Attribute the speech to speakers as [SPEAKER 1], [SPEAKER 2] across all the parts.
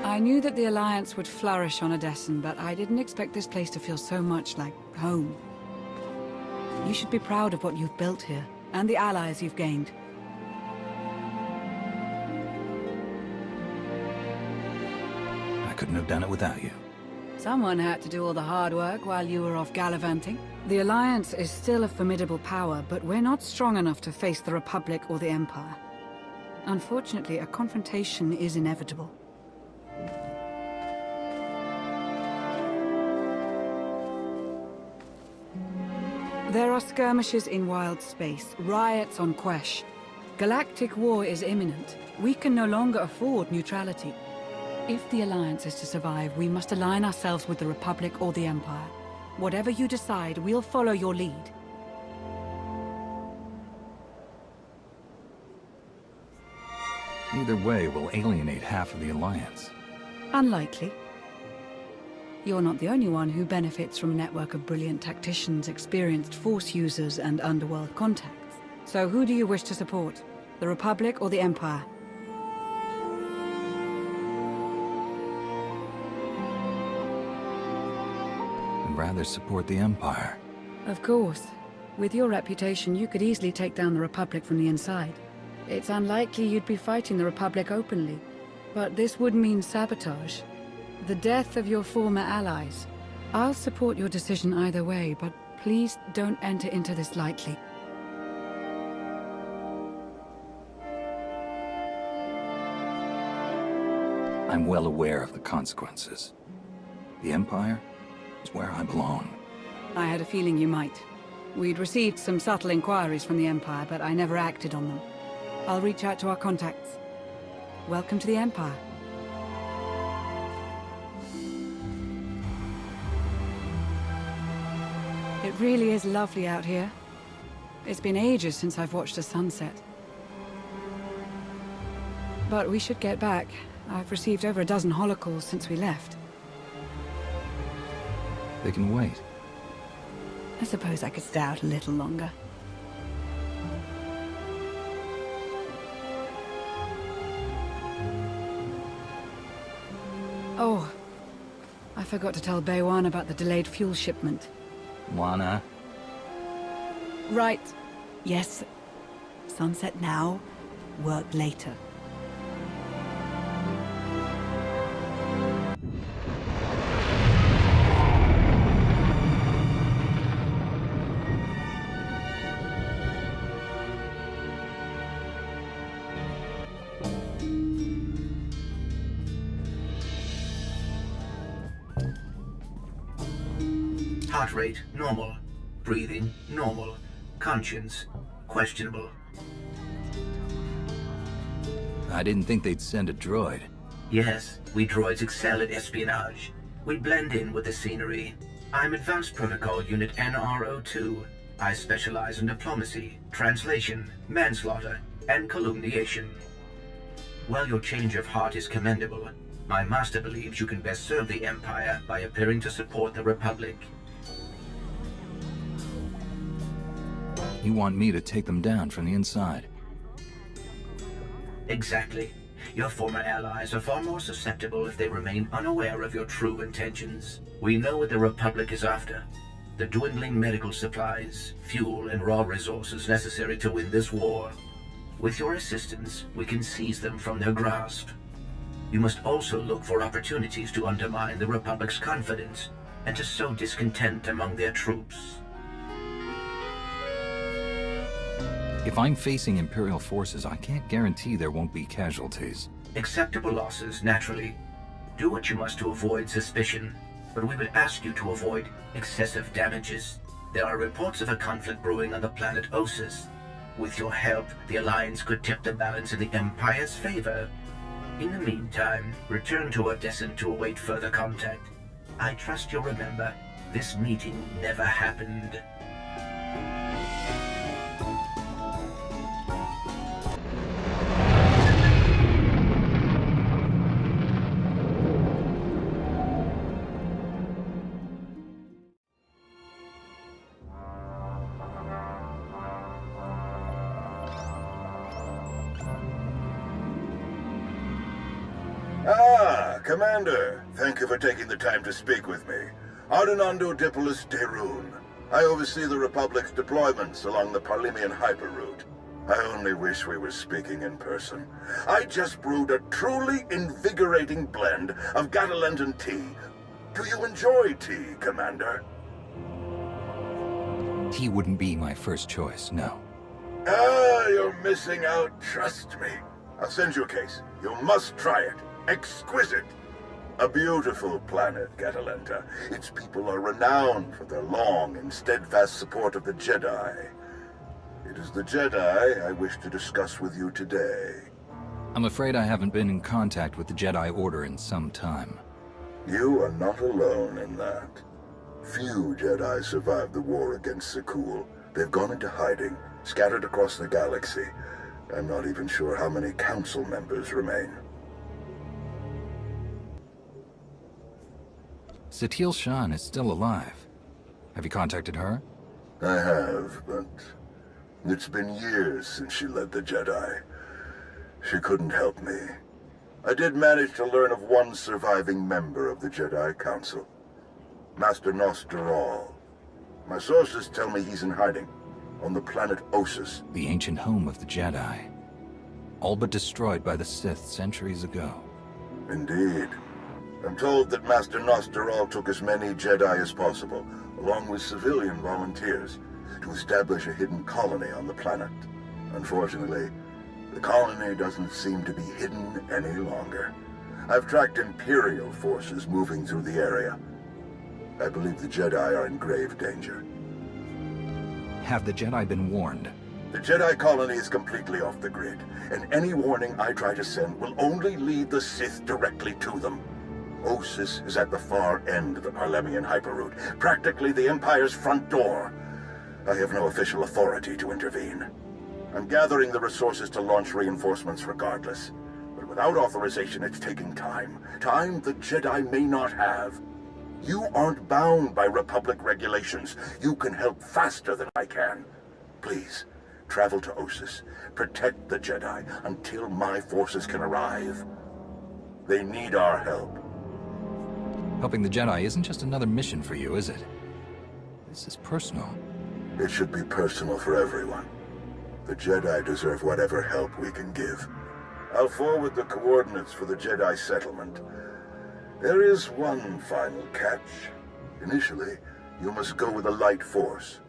[SPEAKER 1] I knew that the Alliance would flourish on Odessen, but I didn't expect this place to feel so much like home. You should be proud of what you've built here, and the allies you've gained.
[SPEAKER 2] I couldn't have done it without you.
[SPEAKER 1] Someone had to do all the hard work while you were off gallivanting. The Alliance is still a formidable power, but we're not strong enough to face the Republic or the Empire. Unfortunately, a confrontation is inevitable. There are skirmishes in wild space, riots on Quesh. Galactic war is imminent. We can no longer afford neutrality. If the Alliance is to survive, we must align ourselves with the Republic or the Empire. Whatever you decide, we'll follow your lead.
[SPEAKER 2] Either way, we'll alienate half of the Alliance.
[SPEAKER 1] Unlikely. You're not the only one who benefits from a network of brilliant tacticians, experienced Force users, and underworld contacts. So who do you wish to support? The Republic or the Empire?
[SPEAKER 2] I'd rather support the Empire.
[SPEAKER 1] Of course. With your reputation, you could easily take down the Republic from the inside. It's unlikely you'd be fighting the Republic openly, but this would mean sabotage. The death of your former allies. I'll support your decision either way, but please don't enter into this lightly.
[SPEAKER 2] I'm well aware of the consequences. The Empire is where I belong.
[SPEAKER 1] I had a feeling you might. We'd received some subtle inquiries from the Empire, but I never acted on them. I'll reach out to our contacts. Welcome to the Empire. It really is lovely out here. It's been ages since I've watched a sunset. But we should get back. I've received over a dozen holocalls since we left.
[SPEAKER 2] They can wait.
[SPEAKER 1] I suppose I could stay out a little longer. Oh, I forgot to tell Baywan about the delayed fuel shipment.
[SPEAKER 2] Lana?
[SPEAKER 1] Right. Yes. Sunset now, work later.
[SPEAKER 3] Heart rate, normal. Breathing, normal. Conscience, questionable.
[SPEAKER 2] I didn't think they'd send a droid.
[SPEAKER 3] Yes, we droids excel at espionage. We blend in with the scenery. I'm Advanced Protocol Unit NRO2. I specialize in diplomacy, translation, manslaughter, and calumniation. While your change of heart is commendable, my master believes you can best serve the Empire by appearing to support the Republic.
[SPEAKER 2] You want me to take them down from the inside?
[SPEAKER 3] Exactly. Your former allies are far more susceptible if they remain unaware of your true intentions. We know what the Republic is after. The dwindling medical supplies, fuel, and raw resources necessary to win this war. With your assistance, we can seize them from their grasp. You must also look for opportunities to undermine the Republic's confidence and to sow discontent among their troops.
[SPEAKER 2] If I'm facing Imperial forces, I can't guarantee there won't be casualties.
[SPEAKER 3] Acceptable losses, naturally. Do what you must to avoid suspicion, but we would ask you to avoid excessive damages. There are reports of a conflict brewing on the planet Ossus. With your help, the Alliance could tip the balance in the Empire's favor. In the meantime, return to Odessen to await further contact. I trust you'll remember, this meeting never happened.
[SPEAKER 4] Ah, Commander. Thank you for taking the time to speak with me. Ardinando Dipolis Derun. I oversee the Republic's deployments along the Parlemian hyperroute. I only wish we were speaking in person. I just brewed a truly invigorating blend of Catalentan tea. Do you enjoy tea, Commander?
[SPEAKER 2] Tea wouldn't be my first choice, no.
[SPEAKER 4] Ah, you're missing out, trust me. I'll send you a case. You must try it. Exquisite. A beautiful planet, Catalenta. Its people are renowned for their long and steadfast support of the Jedi. It is the Jedi I wish to discuss with you today.
[SPEAKER 2] I'm afraid I haven't been in contact with the Jedi Order in some time.
[SPEAKER 4] You are not alone in that. Few Jedi survived the war against Sekul. They've gone into hiding, scattered across the galaxy. I'm not even sure how many council members remain.
[SPEAKER 2] Satil Shan is still alive. Have you contacted her?
[SPEAKER 4] I have, but it's been years since she led the Jedi. She couldn't help me. I did manage to learn of one surviving member of the Jedi Council, Master Nostral. My sources tell me he's in hiding, on the planet Ossus.
[SPEAKER 2] The ancient home of the Jedi. All but destroyed by the Sith centuries ago.
[SPEAKER 4] Indeed. I'm told that Master Nostral took as many Jedi as possible, along with civilian volunteers, to establish a hidden colony on the planet. Unfortunately, the colony doesn't seem to be hidden any longer. I've tracked Imperial forces moving through the area. I believe the Jedi are in grave danger.
[SPEAKER 2] Have the Jedi been warned?
[SPEAKER 4] The Jedi colony is completely off the grid, and any warning I try to send will only lead the Sith directly to them. Ossus is at the far end of the Parlemian hyperroute, practically the Empire's front door. I have no official authority to intervene. I'm gathering the resources to launch reinforcements regardless. But without authorization, it's taking time. Time the Jedi may not have. You aren't bound by Republic regulations. You can help faster than I can. Please, travel to Ossus. Protect the Jedi until my forces can arrive. They need our help.
[SPEAKER 2] Helping the Jedi isn't just another mission for you, is it? This is personal.
[SPEAKER 4] It should be personal for everyone. The Jedi deserve whatever help we can give. I'll forward the coordinates for the Jedi settlement. There is one final catch. Initially, you must go with a light force,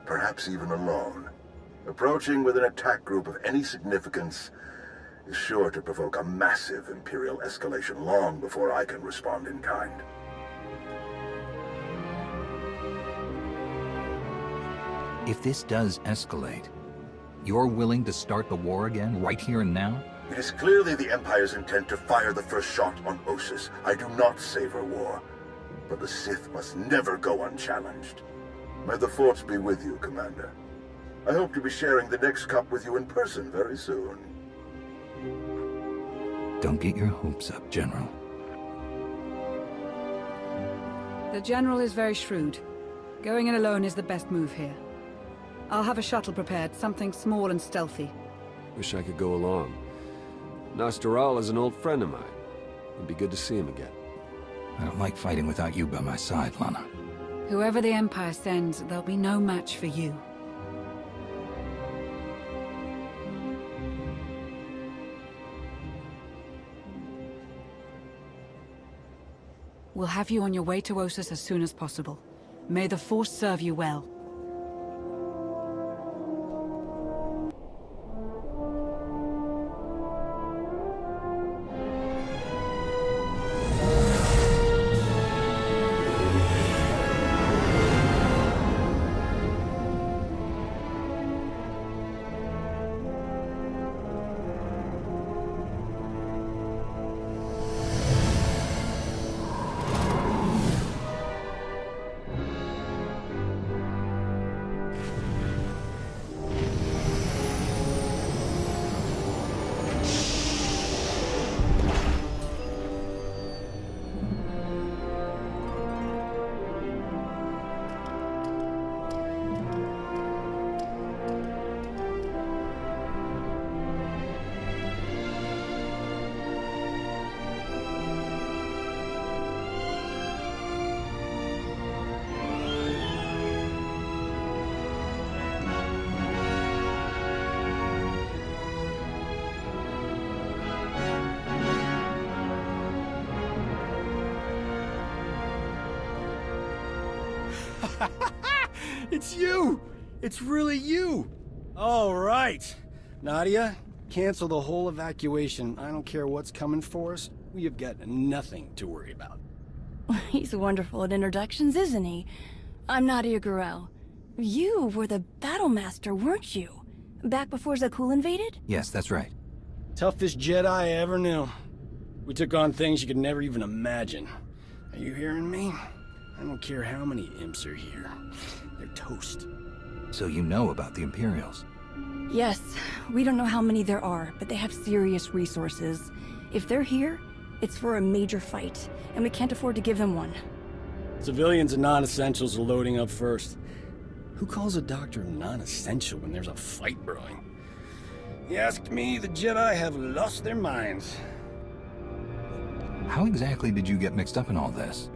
[SPEAKER 4] perhaps even alone. Approaching with an attack group of any significance is sure to provoke a massive Imperial escalation long before I can respond in kind.
[SPEAKER 2] If this does escalate, you're willing to start the war again, right here and now?
[SPEAKER 4] It is clearly the Empire's intent to fire the first shot on Ossus. I do not savor war, but the Sith must never go unchallenged. May the Force be with you, Commander. I hope to be sharing the next cup with you in person very soon.
[SPEAKER 2] Don't get your hopes up, General.
[SPEAKER 1] The General is very shrewd. Going in alone is the best move here. I'll have a shuttle prepared, something small and stealthy.
[SPEAKER 5] Wish I could go along. Nostral is an old friend of mine. It'd be good to see him again.
[SPEAKER 2] I don't like fighting without you by my side, Lana.
[SPEAKER 1] Whoever the Empire sends, there'll be no match for you. We'll have you on your way to Ossus as soon as possible. May the Force serve you well.
[SPEAKER 6] It's you! It's really you! All right. Nadia, cancel the whole evacuation. I don't care what's coming for us. We have got nothing to worry about.
[SPEAKER 7] He's wonderful at introductions, isn't he? I'm Nadia Gurel. You were the battle master, weren't you? Back before Zakul invaded?
[SPEAKER 2] Yes, that's right.
[SPEAKER 6] Toughest Jedi I ever knew. We took on things you could never even imagine. Are you hearing me? I don't care how many imps are here. They're toast.
[SPEAKER 2] So you know about the Imperials?
[SPEAKER 7] Yes. We don't know how many there are, but they have serious resources. If they're here, it's for a major fight, and we can't afford to give them one.
[SPEAKER 6] Civilians and non-essentials are loading up first. Who calls a doctor non-essential when there's a fight brewing? You ask me, the Jedi have lost their minds.
[SPEAKER 2] How exactly did you get mixed up in all this?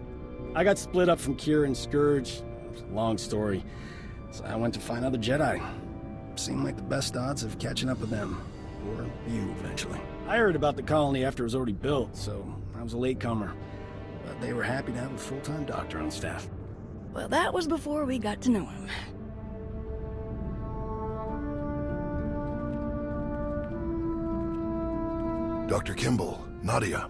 [SPEAKER 6] I got split up from Kira and Scourge. It's a long story. So I went to find other Jedi. Seemed like the best odds of catching up with them. Or you, eventually. I heard about the colony after it was already built, so I was a latecomer. But they were happy to have a full-time doctor on staff.
[SPEAKER 7] Well, that was before we got to know him.
[SPEAKER 8] Dr. Kimball, Nadia,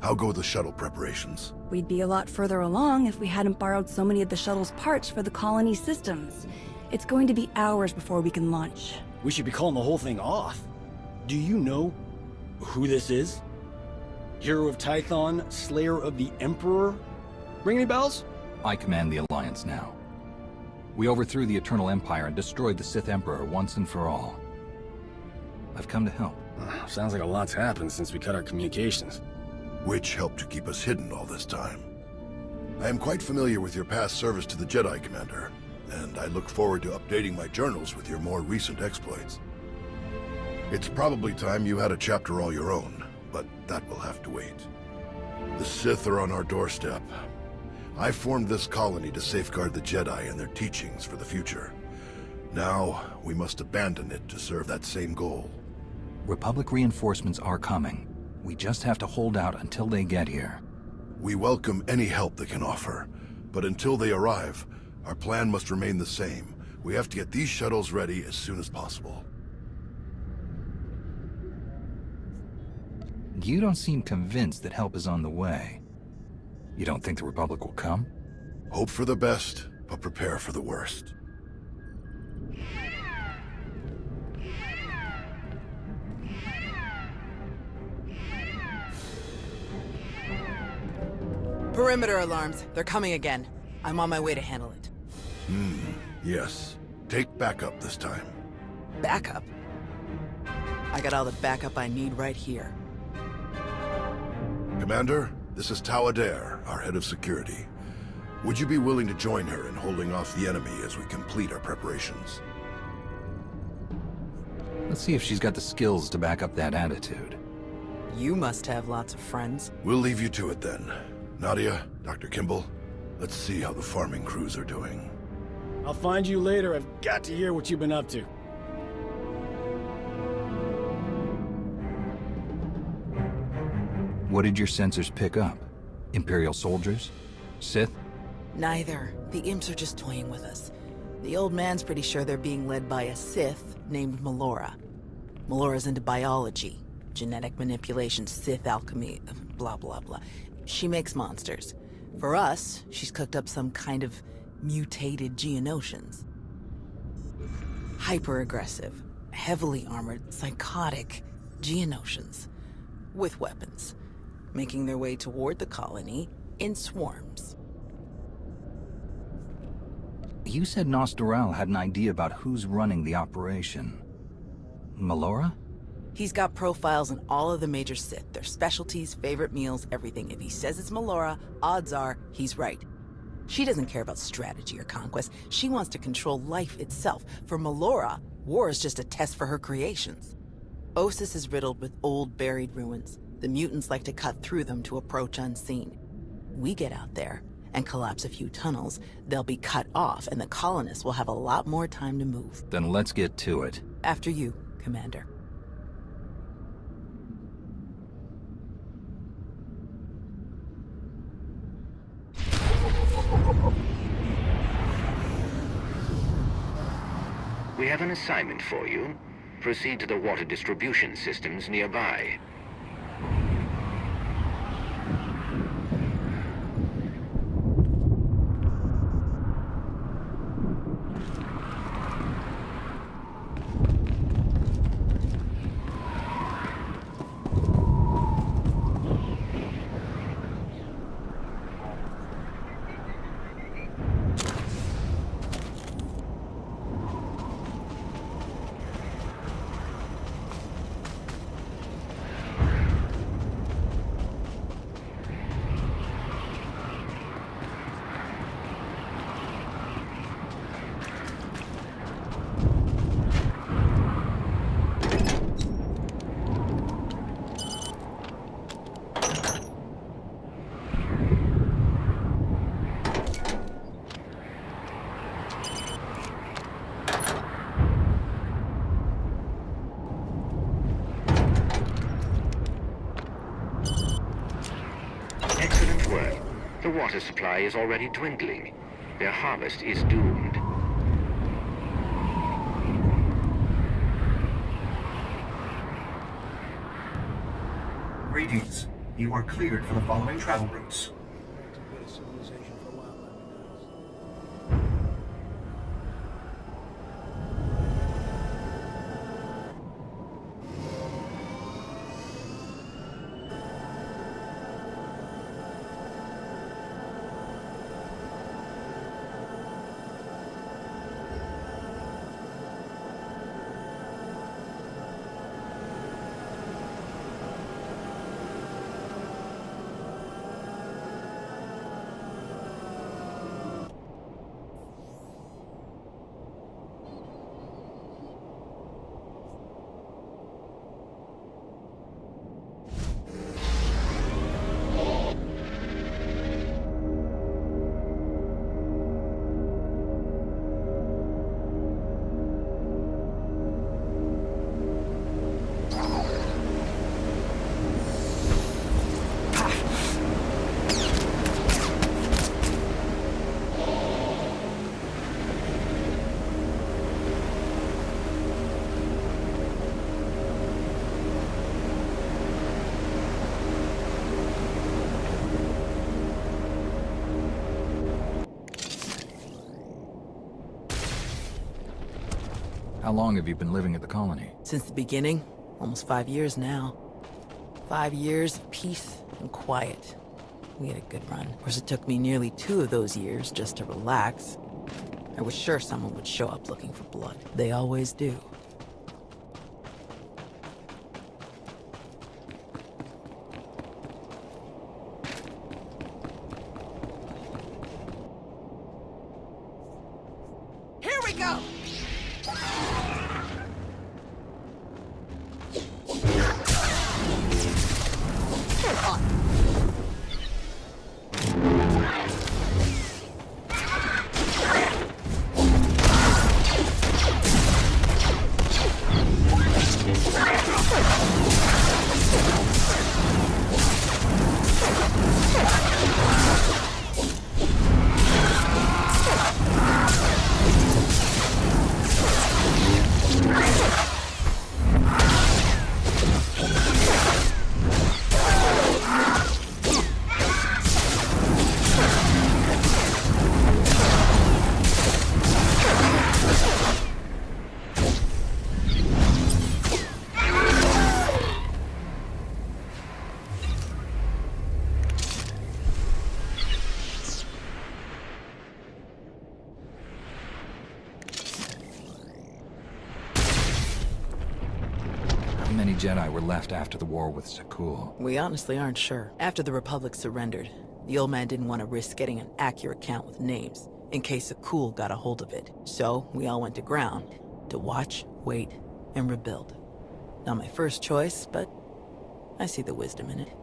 [SPEAKER 8] how go the shuttle preparations?
[SPEAKER 7] We'd be a lot further along if we hadn't borrowed so many of the shuttle's parts for the colony systems. It's going to be hours before we can launch.
[SPEAKER 6] We should be calling the whole thing off. Do you know who this is? Hero of Tython, Slayer of the Emperor? Ring any bells?
[SPEAKER 2] I command the Alliance now. We overthrew the Eternal Empire and destroyed the Sith Emperor once and for all. I've come to help.
[SPEAKER 6] Sounds like a lot's happened since we cut our communications.
[SPEAKER 8] Which helped to keep us hidden all this time. I am quite familiar with your past service to the Jedi, Commander, and I look forward to updating my journals with your more recent exploits. It's probably time you had a chapter all your own, but that will have to wait. The Sith are on our doorstep. I formed this colony to safeguard the Jedi and their teachings for the future. Now, we must abandon it to serve that same goal.
[SPEAKER 2] Republic reinforcements are coming. We just have to hold out until they get here.
[SPEAKER 8] We welcome any help they can offer, but until they arrive, our plan must remain the same. We have to get these shuttles ready as soon as possible.
[SPEAKER 2] You don't seem convinced that help is on the way. You don't think the Republic will come?
[SPEAKER 8] Hope for the best, but prepare for the worst.
[SPEAKER 9] Perimeter alarms. They're coming again. I'm on my way to handle it.
[SPEAKER 8] Yes. Take backup this time.
[SPEAKER 9] Backup? I got all the backup I need right here.
[SPEAKER 8] Commander, this is Tau Adair, our head of security. Would you be willing to join her in holding off the enemy as we complete our preparations?
[SPEAKER 2] Let's see if she's got the skills to back up that attitude.
[SPEAKER 9] You must have lots of friends.
[SPEAKER 8] We'll leave you to it then. Nadia, Dr. Kimball, let's see how the farming crews are doing.
[SPEAKER 6] I'll find you later. I've got to hear what you've been up to.
[SPEAKER 2] What did your sensors pick up? Imperial soldiers? Sith?
[SPEAKER 9] Neither. The imps are just toying with us. The old man's pretty sure they're being led by a Sith named Melora. Melora's into biology, genetic manipulation, Sith alchemy, blah blah blah. She makes monsters. For us, she's cooked up some kind of mutated Geonosians. Hyper-aggressive, heavily armored, psychotic Geonosians. With weapons. Making their way toward the colony in swarms.
[SPEAKER 2] You said Nostoral had an idea about who's running the operation. Melora?
[SPEAKER 9] He's got profiles on all of the major Sith, their specialties, favorite meals, everything. If he says it's Melora, odds are he's right. She doesn't care about strategy or conquest. She wants to control life itself. For Melora, war is just a test for her creations. Ossus is riddled with old, buried ruins. The mutants like to cut through them to approach unseen. We get out there and collapse a few tunnels, they'll be cut off, and the colonists will have a lot more time to move.
[SPEAKER 2] Then let's get to it.
[SPEAKER 9] After you, Commander.
[SPEAKER 3] We have an assignment for you. Proceed to the water distribution systems nearby. Excellent work. The water supply is already dwindling. Their harvest is doomed.
[SPEAKER 10] Greetings. You are cleared for the following travel routes.
[SPEAKER 2] How long have you been living at the colony?
[SPEAKER 9] Since the beginning, almost 5 years now. 5 years of peace and quiet. We had a good run. Of course, it took me nearly 2 of those years just to relax. I was sure someone would show up looking for blood. They always do.
[SPEAKER 7] Here we go!
[SPEAKER 2] How many Jedi were left after the war with Sakul?
[SPEAKER 9] We honestly aren't sure. After the Republic surrendered, the old man didn't want to risk getting an accurate count with names, in case Sakul got a hold of it. So, we all went to ground, to watch, wait, and rebuild. Not my first choice, but I see the wisdom in it.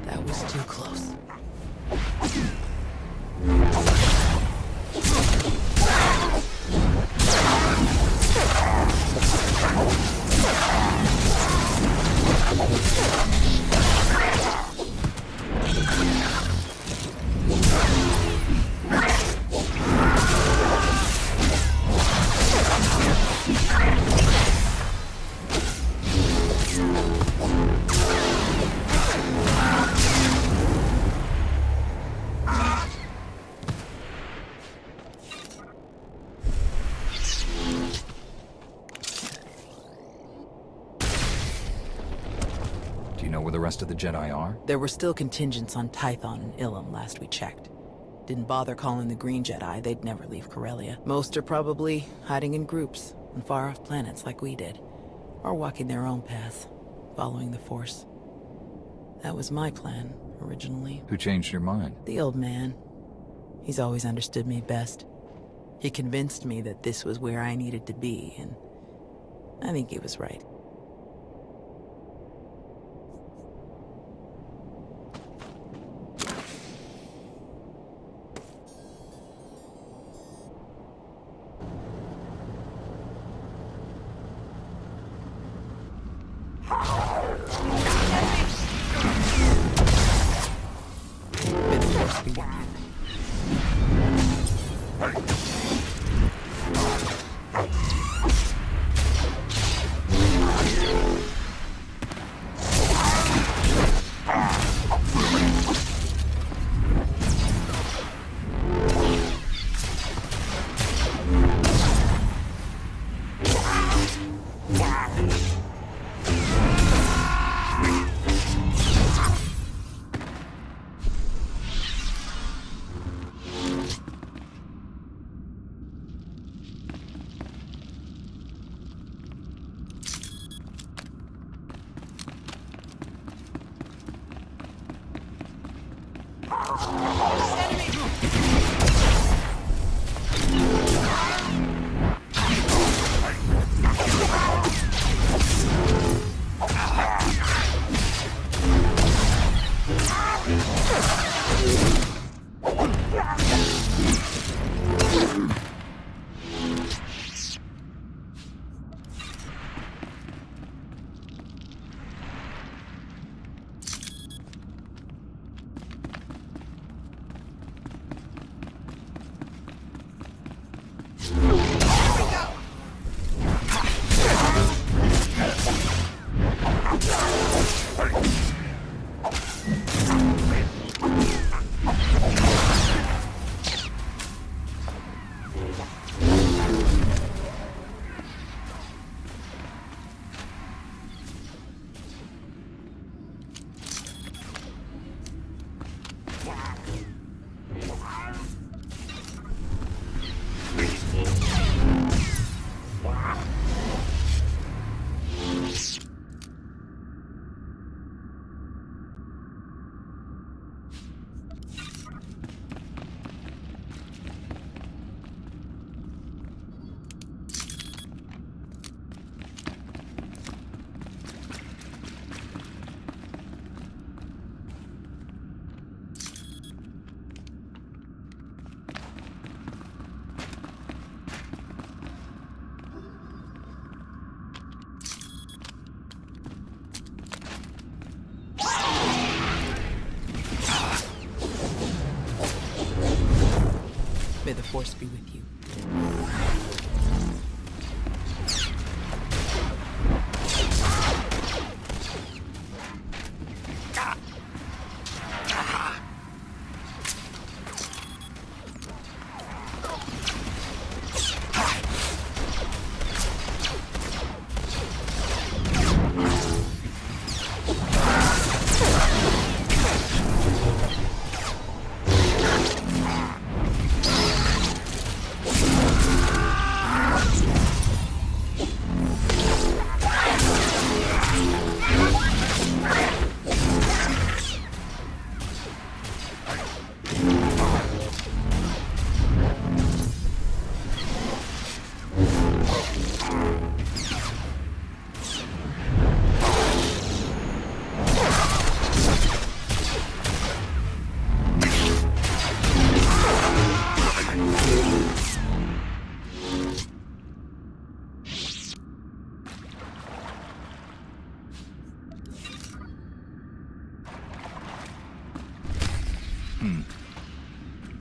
[SPEAKER 9] That was too close.
[SPEAKER 2] Do you know where the rest of the Jedi are?
[SPEAKER 9] There were still contingents on Tython and Ilum last we checked. Didn't bother calling the Green Jedi, they'd never leave Corellia. Most are probably hiding in groups on far-off planets like we did, or walking their own path, following the Force. That was my plan, originally.
[SPEAKER 2] Who changed your mind?
[SPEAKER 9] The old man. He's always understood me best. He convinced me that this was where I needed to be, and I think he was right. May the Force be with you.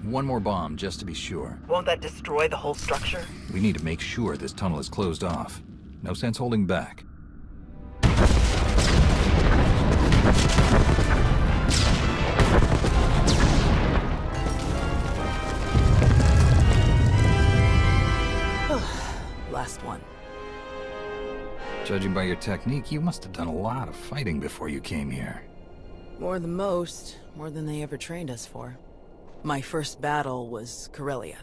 [SPEAKER 2] One more bomb, just to be sure.
[SPEAKER 9] Won't that destroy the whole structure?
[SPEAKER 2] We need to make sure this tunnel is closed off. No sense holding back.
[SPEAKER 9] Last one.
[SPEAKER 2] Judging by your technique, you must have done a lot of fighting before you came here.
[SPEAKER 9] More than most. More than they ever trained us for. My first battle was Corellia.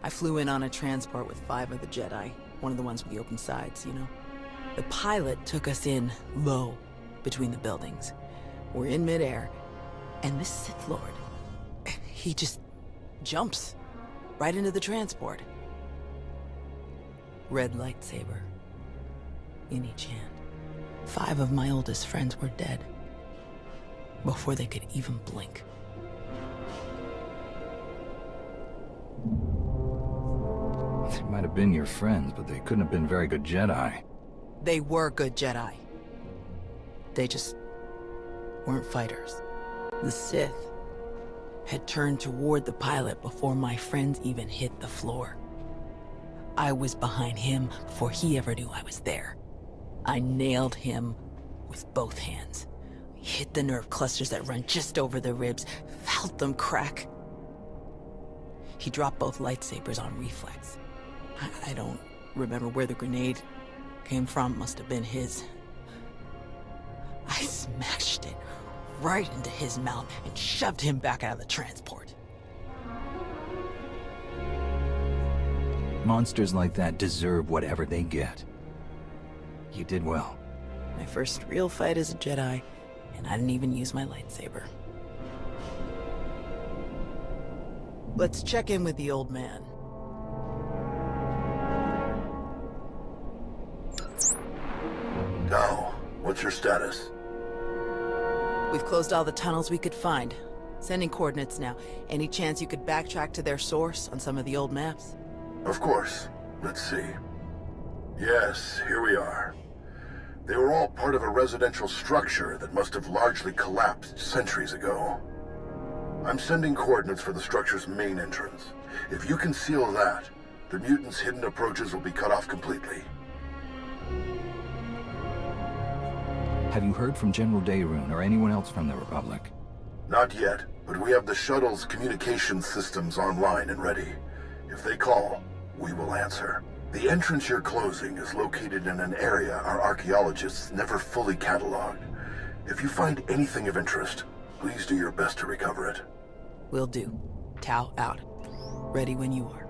[SPEAKER 9] I flew in on a transport with 5 of the Jedi. One of the ones with the open sides, you know? The pilot took us in low, between the buildings. We're in midair, and this Sith Lord, he just jumps right into the transport. Red lightsaber in each hand. 5 of my oldest friends were dead before they could even blink.
[SPEAKER 2] They might have been your friends, but they couldn't have been very good Jedi.
[SPEAKER 9] They were good Jedi. They just weren't fighters. The Sith had turned toward the pilot before my friends even hit the floor. I was behind him before he ever knew I was there. I nailed him with both hands. Hit the nerve clusters that run just over the ribs, felt them crack. He dropped both lightsabers on reflex. I don't remember where the grenade came from, must have been his. I smashed it right into his mouth and shoved him back out of the transport.
[SPEAKER 2] Monsters like that deserve whatever they get. You did well.
[SPEAKER 9] My first real fight as a Jedi, and I didn't even use my lightsaber. Let's check in with the old man.
[SPEAKER 4] Now, what's your status?
[SPEAKER 9] We've closed all the tunnels we could find. Sending coordinates now. Any chance you could backtrack to their source on some of the old maps?
[SPEAKER 4] Of course. Let's see. Yes, here we are. They were all part of a residential structure that must have largely collapsed centuries ago. I'm sending coordinates for the structure's main entrance. If you can seal that, the mutants' hidden approaches will be cut off completely.
[SPEAKER 2] Have you heard from General Daerun or anyone else from the Republic?
[SPEAKER 4] Not yet, but we have the shuttle's communication systems online and ready. If they call, we will answer. The entrance you're closing is located in an area our archaeologists never fully cataloged. If you find anything of interest, please do your best to recover it.
[SPEAKER 9] Will do. Tau out. Ready when you are.